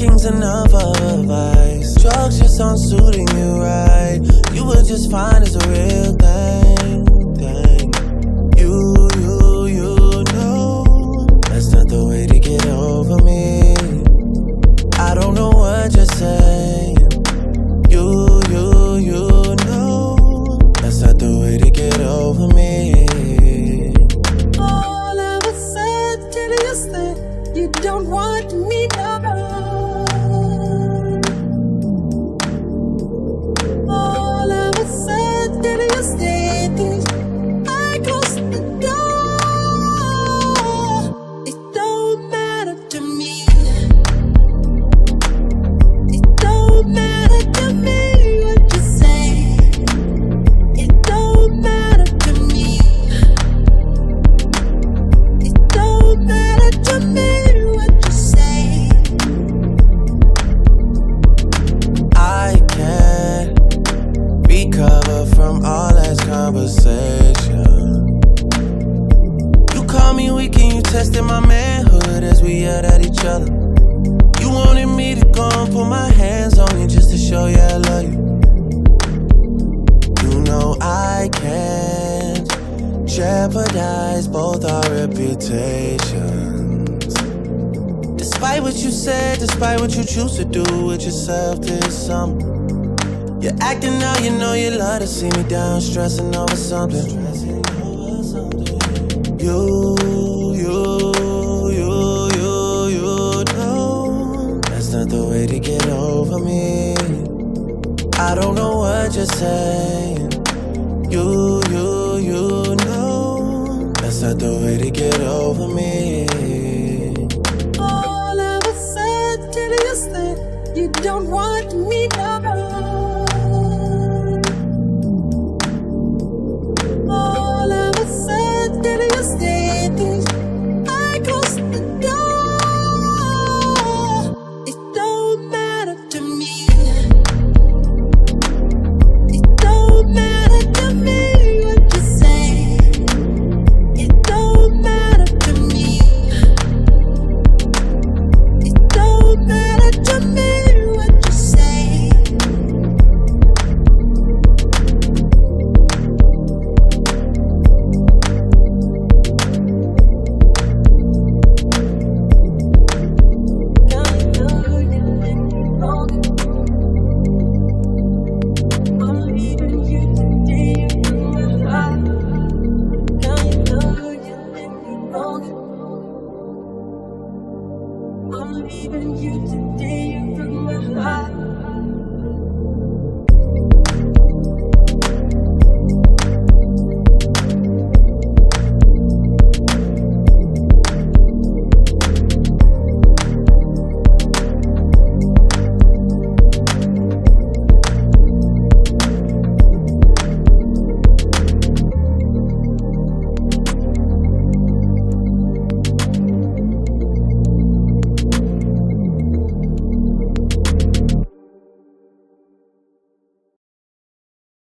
Cocaine's enough of a vice. Drugs just aren't suiting you right. You were just fine as a real thing. You know that's not the way to get over me. I don't know what you're saying. You know that's not the way to get over me. All of a sudden you said you don't want me no more. All of a sudden you said I closed the door. It don't matter to me. It don't matter to me what you say. It don't matter to me. It don't matter to me what you say. I can't recover from all that conversation. You call me weak and you tested my manhood as we yelled at each other. You wanted me to go and put my hands on you just to show you I love you. You know I can't jeopardize both our reputations. Despite what you said, despite what you choose to do with yourself this summer, you're acting now, you know you love to see me down, stressing over something. You know that's not the way to get over me. I don't know what you're saying. You know that's not the way to get over me. All of a sudden you said you don't want me no more. All of a sudden you said I closed the door. It don't matter to me. It don't matter to me what you say. It don't matter to me. It don't matter to me what you say. Now you know you let me wrong. I'm leaving you today from my heart. Now you know you let me wrong. I'm leaving you today from my heart.